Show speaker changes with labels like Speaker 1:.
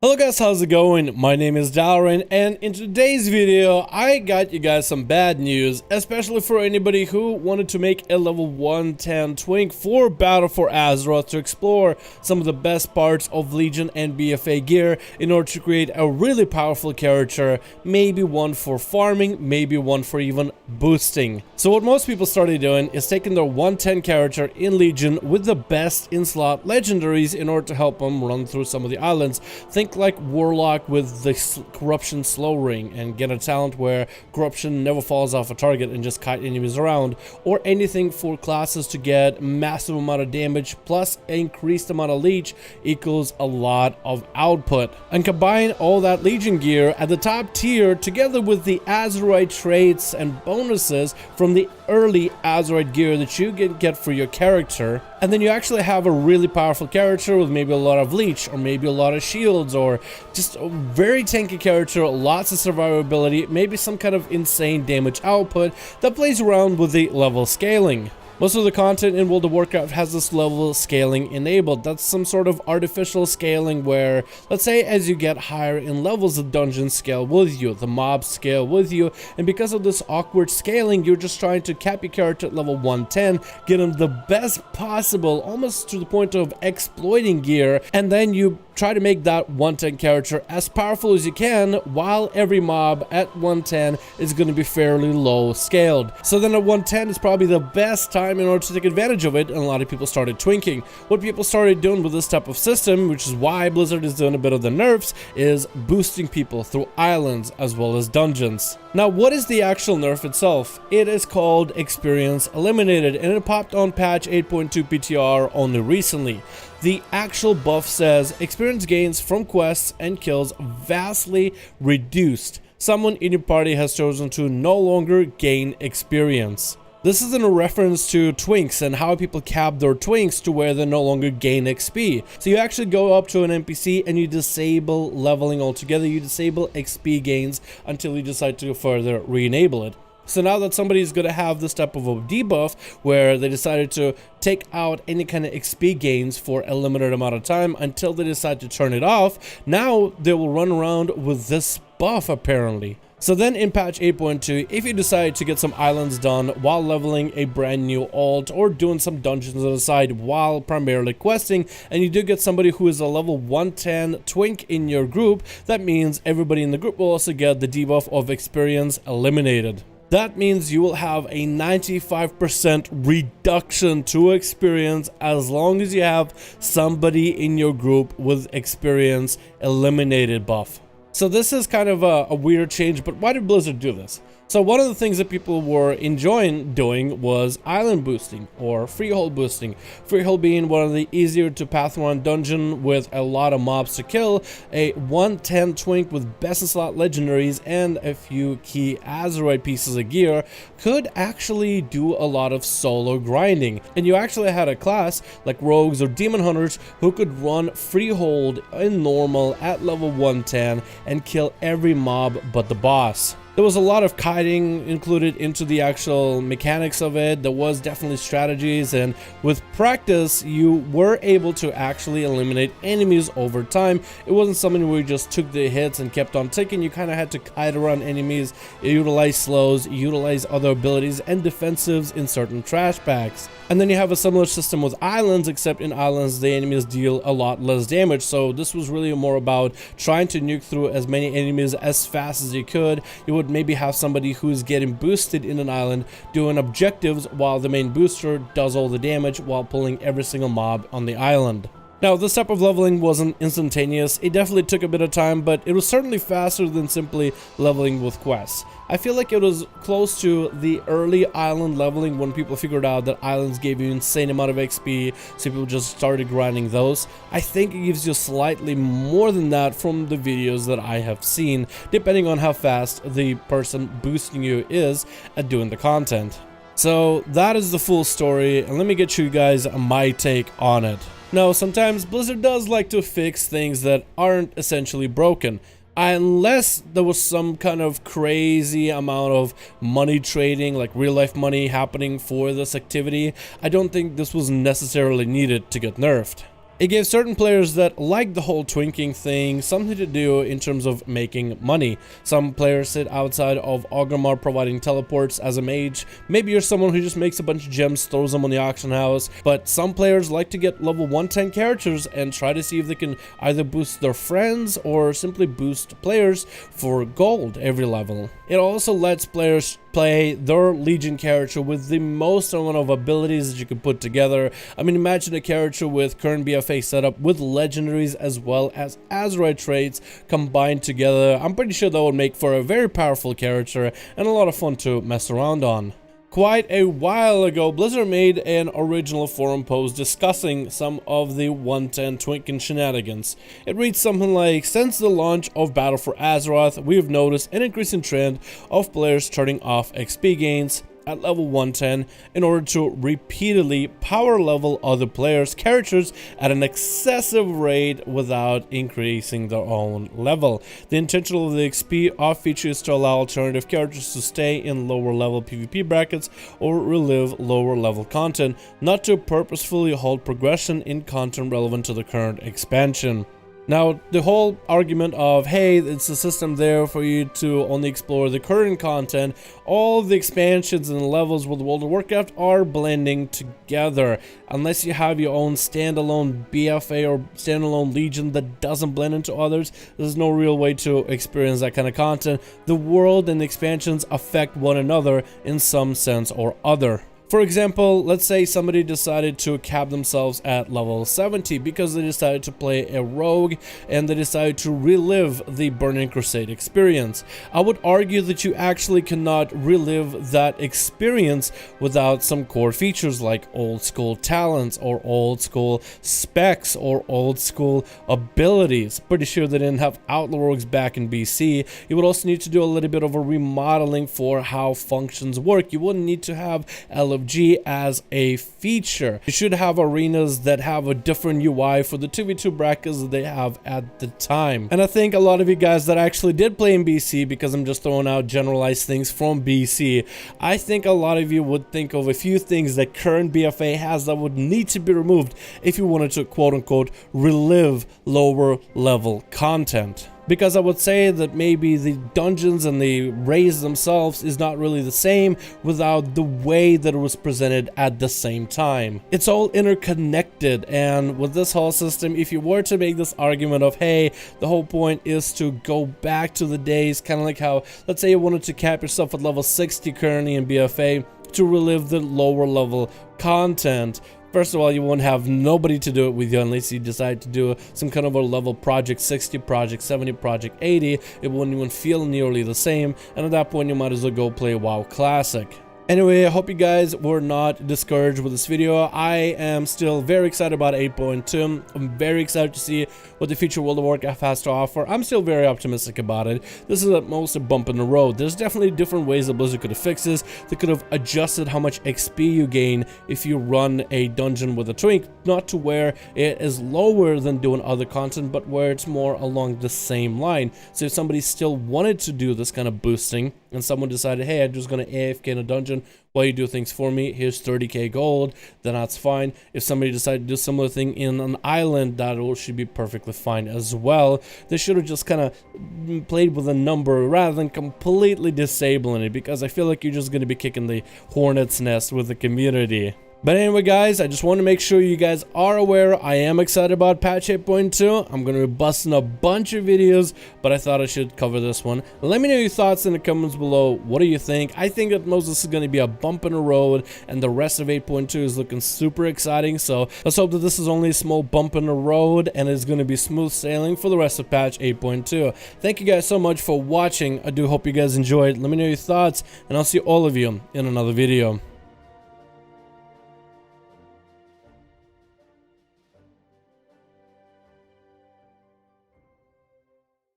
Speaker 1: Hello guys, how's it going? My name is Dalaran, and in today's video I got you guys some bad news, especially for anybody who wanted to make a level 110 twink for Battle for Azeroth to explore some of the best parts of Legion and BFA gear in order to create a really powerful character, maybe one for farming, maybe one for even boosting. So what most people started doing is taking their 110 character in Legion with the best in slot legendaries in order to help them run through some of the islands. Think like Warlock with the corruption slow ring and get a talent where corruption never falls off a target and just kite enemies around, or anything for classes to get massive amount of damage plus increased amount of leech equals a lot of output. And combine all that Legion gear at the top tier together with the Azerite traits and bonuses from the early Azerite gear that you can get for your character, and then you actually have a really powerful character with maybe a lot of leech or maybe a lot of shields, or just a very tanky character, lots of survivability, maybe some kind of insane damage output that plays around with the level scaling. Most of the content in World of Warcraft has this level scaling enabled. That's some sort of artificial scaling where, let's say, as you get higher in levels, the dungeons scale with you, the mobs scale with you, and because of this awkward scaling, you're just trying to cap your character at level 110, get him the best possible, almost to the point of exploiting gear, and then you try to make that 110 character as powerful as you can, while every mob at 110 is going to be fairly low scaled. So then at 110 is probably the best time in order to take advantage of it, and a lot of people started twinking. What people started doing with this type of system, which is why Blizzard is doing a bit of the nerfs, is boosting people through islands as well as dungeons. Now, what is the actual nerf itself? It is called Experience Eliminated, and it popped on patch 8.2 PTR only recently. The actual buff says experience gains from quests and kills vastly reduced. Someone in your party has chosen to no longer gain experience. This is in a reference to Twinks and how people cap their Twinks to where they no longer gain XP. So you actually go up to an NPC and you disable leveling altogether. You disable XP gains until you decide to further re-enable it. So now that somebody's going to have this type of a debuff where they decided to take out any kind of XP gains for a limited amount of time until they decide to turn it off, now they will run around with this buff apparently. So then in patch 8.2, if you decide to get some islands done while leveling a brand new alt or doing some dungeons on the side while primarily questing, and you do get somebody who is a level 110 twink in your group, that means everybody in the group will also get the debuff of experience eliminated. That means you will have a 95% reduction to experience as long as you have somebody in your group with experience eliminated buff. So this is kind of a weird change, but why did Blizzard do this? So one of the things that people were enjoying doing was island boosting or freehold boosting. Freehold being one of the easier to path run dungeon with a lot of mobs to kill, a 110 twink with best in slot legendaries and a few key Azerite pieces of gear could actually do a lot of solo grinding. And you actually had a class like rogues or demon hunters who could run freehold in normal at level 110 and kill every mob but the boss. There was a lot of kiting included into the actual mechanics of it. There was definitely strategies, and with practice you were able to actually eliminate enemies over time. It wasn't something where you just took the hits and kept on ticking. You kind of had to kite around enemies, utilize slows, utilize other abilities and defensives in certain trash packs. And then you have a similar system with islands, except in islands the enemies deal a lot less damage. So this was really more about trying to nuke through as many enemies as fast as you could. You would maybe have somebody who's getting boosted in an island doing objectives while the main booster does all the damage while pulling every single mob on the island. Now, this type of leveling wasn't instantaneous. It definitely took a bit of time, but it was certainly faster than simply leveling with quests. I feel like it was close to the early island leveling when people figured out that islands gave you insane amount of XP, so people just started grinding those. I think it gives you slightly more than that from the videos that I have seen, depending on how fast the person boosting you is at doing the content. So that is the full story, and let me get you guys my take on it. Now, sometimes Blizzard does like to fix things that aren't essentially broken. Unless there was some kind of crazy amount of money trading, like real life money happening for this activity, I don't think this was necessarily needed to get nerfed. It gave certain players that like the whole twinking thing something to do in terms of making money. Some players sit outside of Orgrimmar providing teleports as a mage. Maybe you're someone who just makes a bunch of gems, throws them on the auction house, but some players like to get level 110 characters and try to see if they can either boost their friends or simply boost players for gold every level. It also lets players play their Legion character with the most amount of abilities that you can put together. I mean, imagine a character with current BFA setup with legendaries as well as Azeroth traits combined together. I'm pretty sure that would make for a very powerful character and a lot of fun to mess around on. Quite a while ago, Blizzard made an original forum post discussing some of the 110 twinking shenanigans. It reads something like, since the launch of Battle for Azeroth, we have noticed an increasing trend of players turning off XP gains at level 110 in order to repeatedly power level other players' characters at an excessive rate without increasing their own level. The intention of the XP off feature is to allow alternative characters to stay in lower level PvP brackets or relive lower level content, not to purposefully halt progression in content relevant to the current expansion. Now, the whole argument of, hey, it's a system there for you to only explore the current content, all the expansions and levels with World of Warcraft are blending together. Unless you have your own standalone BFA or standalone Legion that doesn't blend into others, there's no real way to experience that kind of content. The world and the expansions affect one another in some sense or other. For example, let's say somebody decided to cap themselves at level 70 because they decided to play a rogue and they decided to relive the Burning Crusade experience. I would argue that you actually cannot relive that experience without some core features like old school talents or old school specs or old school abilities. Pretty sure they didn't have Outlaw rogues back in BC. You would also need to do a little bit of a remodeling for how functions work. You wouldn't need to have LFG as a feature. You should have arenas that have a different UI for the 2v2 brackets that they have at the time. And I think a lot of you guys that actually did play in BC, because I'm just throwing out generalized things from BC, I think a lot of you would think of a few things that current BFA has that would need to be removed if you wanted to quote-unquote relive lower level content. Because I would say that maybe the dungeons and the raids themselves is not really the same without the way that it was presented at the same time. It's all interconnected, and with this whole system, if you were to make this argument of, hey, the whole point is to go back to the days, kind of like how, let's say you wanted to cap yourself at level 60 currently in BFA to relive the lower level content. First of all, you won't have nobody to do it with you unless you decide to do some kind of a level project 60, project 70, project 80. It wouldn't even feel nearly the same, and at that point you might as well go play WoW Classic. Anyway, I hope you guys were not discouraged with this video. I am still very excited about 8.2. I'm very excited to see what the future World of Warcraft has to offer. I'm still very optimistic about it. This is at most a bump in the road. There's definitely different ways that Blizzard could have fixed this. They could have adjusted how much XP you gain if you run a dungeon with a twink, not to where it is lower than doing other content, but where it's more along the same line. So if somebody still wanted to do this kind of boosting, and someone decided, hey, I'm just going to AFK in a dungeon while you do things for me, here's 30k gold, then that's fine. If somebody decided to do a similar thing in an island, that should be perfectly fine as well. They should have just kind of played with a number rather than completely disabling it, because I feel like you're just going to be kicking the hornet's nest with the community. But anyway, guys, I just want to make sure you guys are aware I am excited about patch 8.2. I'm going to be busting a bunch of videos, but I thought I should cover this one. Let me know your thoughts in the comments below. What do you think? I think that most of this is going to be a bump in the road, and the rest of 8.2 is looking super exciting. So let's hope that this is only a small bump in the road, and it's going to be smooth sailing for the rest of patch 8.2. Thank you guys so much for watching. I do hope you guys enjoyed. Let me know your thoughts, and I'll see all of you in another video.